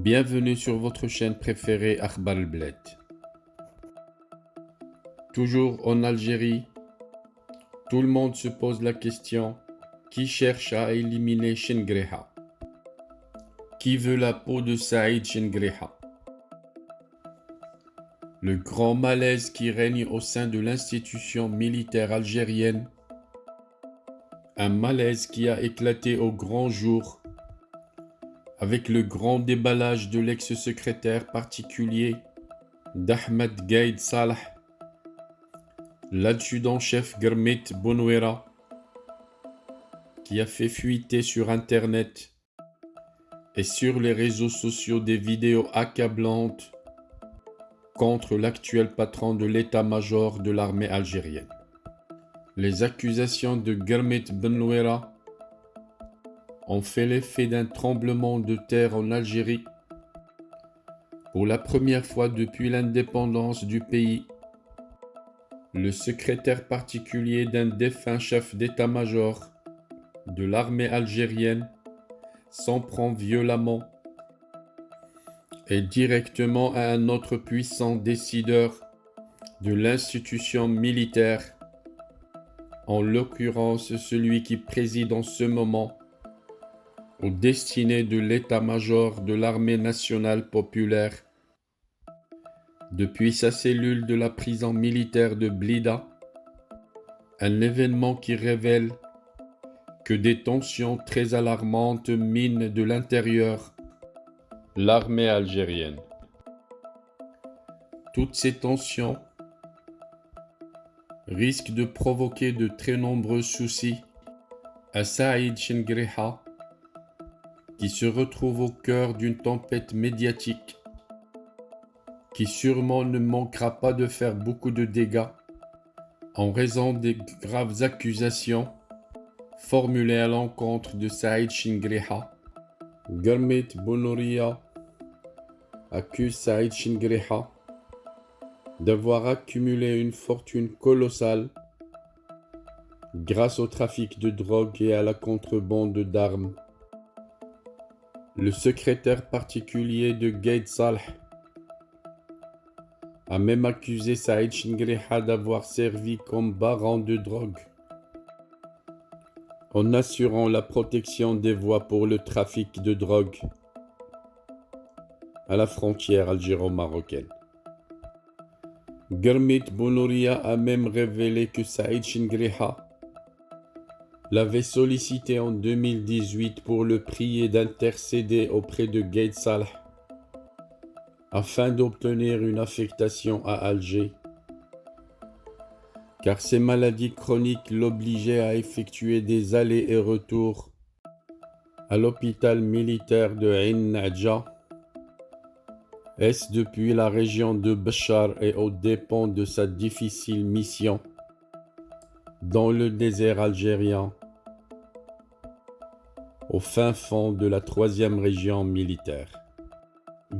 Bienvenue sur votre chaîne préférée Akhbar al-Bled. Toujours en Algérie, tout le monde se pose la question: qui cherche à éliminer Chengreha? Qui veut la peau de Saïd Chengreha? Le grand malaise qui règne au sein de l'institution militaire algérienne, un malaise qui a éclaté au grand jour avec le grand déballage de l'ex-secrétaire particulier d'Ahmed Gaïd Salah, l'adjudant-chef Germit Bonouera, qui a fait fuiter sur Internet et sur les réseaux sociaux des vidéos accablantes contre l'actuel patron de l'état-major de l'armée algérienne. Les accusations de Germit Bonouera ont fait l'effet d'un tremblement de terre en Algérie. Pour la première fois depuis l'indépendance du pays, le secrétaire particulier d'un défunt chef d'état-major de l'armée algérienne s'en prend violemment et directement à un autre puissant décideur de l'institution militaire, en l'occurrence celui qui préside en ce moment aux destinées de l'état-major de l'armée nationale populaire depuis sa cellule de la prison militaire de Blida, un événement qui révèle que des tensions très alarmantes minent de l'intérieur l'armée algérienne. Toutes ces tensions risquent de provoquer de très nombreux soucis à Saïd Chengreha, qui se retrouve au cœur d'une tempête médiatique qui sûrement ne manquera pas de faire beaucoup de dégâts en raison des graves accusations formulées à l'encontre de Saïd Chengreha. Germit Bonouria accuse Saïd Chengreha d'avoir accumulé une fortune colossale grâce au trafic de drogue et à la contrebande d'armes. Le secrétaire particulier de Gaïd Salah a même accusé Saïd Chengreha d'avoir servi comme baron de drogue, en assurant la protection des voies pour le trafic de drogue à la frontière algéro-marocaine. Germit Bonouria a même révélé que Saïd Chengreha l'avait sollicité en 2018 pour le prier d'intercéder auprès de Gaïd Salah afin d'obtenir une affectation à Alger, car ses maladies chroniques l'obligeaient à effectuer des allers et retours à l'hôpital militaire de Ain Nadja, est depuis la région de Béchar et aux dépens de sa difficile mission dans le désert algérien, au fin fond de la 3e région militaire.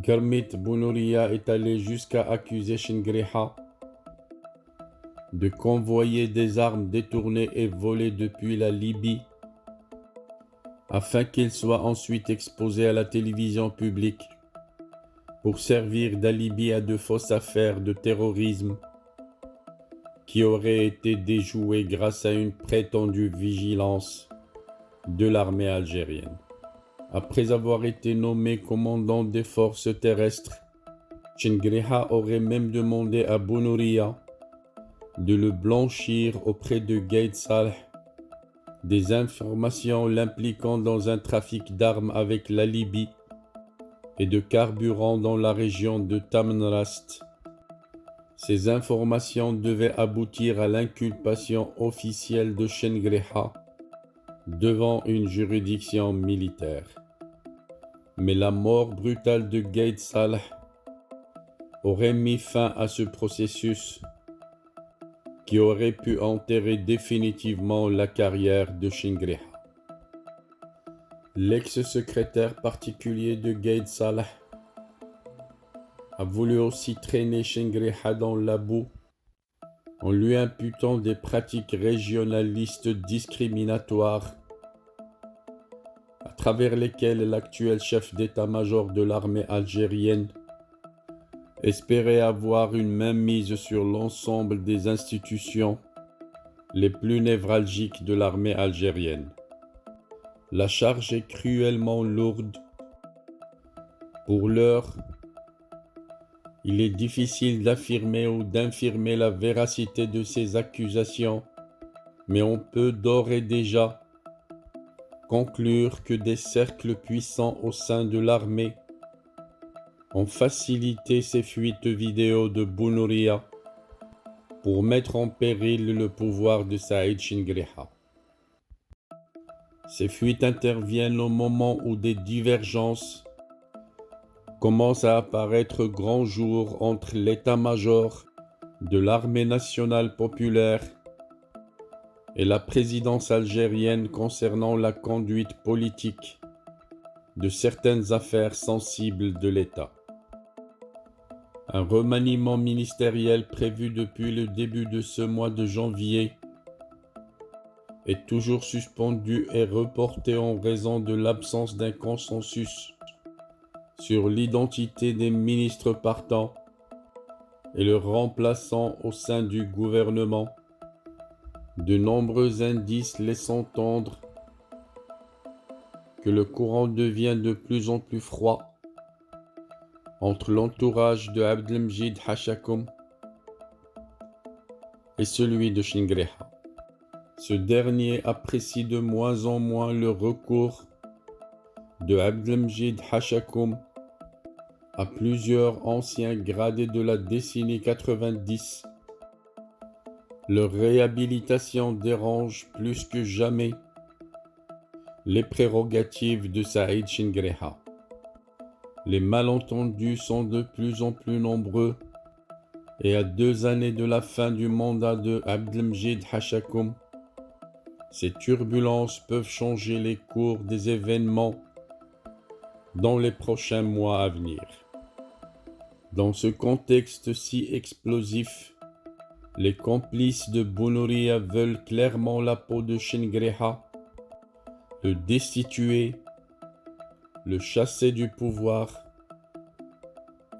Germit Bonouria est allé jusqu'à accuser Chengreha de convoyer des armes détournées et volées depuis la Libye afin qu'il soit ensuite exposé à la télévision publique pour servir d'alibi à de fausses affaires de terrorisme qui auraient été déjouées grâce à une prétendue vigilance de l'armée algérienne. Après avoir été nommé commandant des forces terrestres, Chengreha aurait même demandé à Bonouria de le blanchir auprès de Gaïd Salah des informations l'impliquant dans un trafic d'armes avec la Libye et de carburant dans la région de Tamanrast. Ces informations devaient aboutir à l'inculpation officielle de Chengreha devant une juridiction militaire. Mais la mort brutale de Gaïd Salah aurait mis fin à ce processus qui aurait pu enterrer définitivement la carrière de Chengreha. L'ex-secrétaire particulier de Gaïd Salah a voulu aussi traîner Chengreha dans la boue en lui imputant des pratiques régionalistes discriminatoires à travers lesquels l'actuel chef d'état-major de l'armée algérienne espérait avoir une mainmise sur l'ensemble des institutions les plus névralgiques de l'armée algérienne. La charge est cruellement lourde. Pour l'heure, il est difficile d'affirmer ou d'infirmer la véracité de ces accusations, mais on peut d'ores et déjà conclure que des cercles puissants au sein de l'armée ont facilité ces fuites vidéo de Bounouria pour mettre en péril le pouvoir de Saïd Chingriha. Ces fuites interviennent au moment où des divergences commencent à apparaître grand jour entre l'état-major de l'armée nationale populaire et la présidence algérienne concernant la conduite politique de certaines affaires sensibles de l'État. Un remaniement ministériel prévu depuis le début de ce mois de janvier est toujours suspendu et reporté en raison de l'absence d'un consensus sur l'identité des ministres partants et le remplaçant au sein du gouvernement, de nombreux indices laissent entendre que le courant devient de plus en plus froid entre l'entourage de Abdelmjid Hachakoum et celui de Chingriha. Ce dernier apprécie de moins en moins le recours de Abdelmjid Hachakoum à plusieurs anciens gradés de la décennie 90. Leur réhabilitation dérange plus que jamais les prérogatives de Saïd Chingriha. Les malentendus sont de plus en plus nombreux et à 2 années de la fin du mandat de Abdelmjid Hachakoum, ces turbulences peuvent changer les cours des événements dans les prochains mois à venir. Dans ce contexte si explosif, les complices de Bounouria veulent clairement la peau de Chingriha, le destituer, le chasser du pouvoir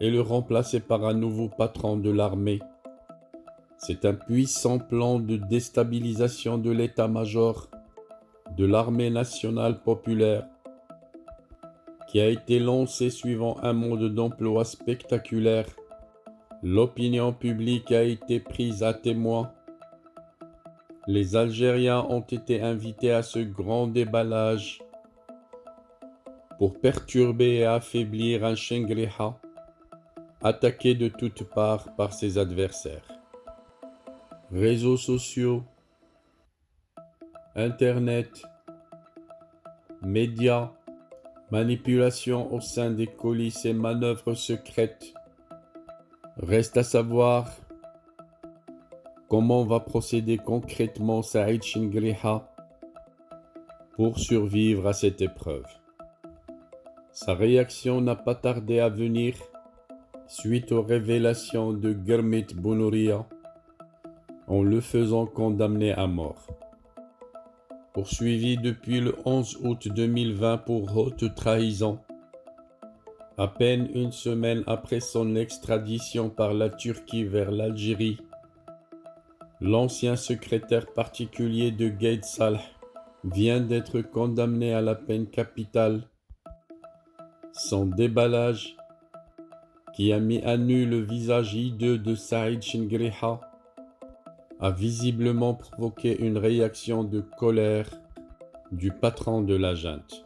et le remplacer par un nouveau patron de l'armée. C'est un puissant plan de déstabilisation de l'état-major de l'armée nationale populaire qui a été lancé suivant un mode d'emploi spectaculaire. L'opinion publique a été prise à témoin. Les Algériens ont été invités à ce grand déballage pour perturber et affaiblir un Chingriha attaqué de toutes parts par ses adversaires. Réseaux sociaux, Internet, médias, manipulation au sein des coulisses et manœuvres secrètes. Reste à savoir comment va procéder concrètement Saïd Chingriha pour survivre à cette épreuve. Sa réaction n'a pas tardé à venir suite aux révélations de Germit Bounouria en le faisant condamner à mort. Poursuivi depuis le 11 août 2020 pour haute trahison, à peine une semaine après son extradition par la Turquie vers l'Algérie, l'ancien secrétaire particulier de Gaïd Salah vient d'être condamné à la peine capitale. Son déballage, qui a mis à nu le visage hideux de Saïd Chingriha, a visiblement provoqué une réaction de colère du patron de la junte.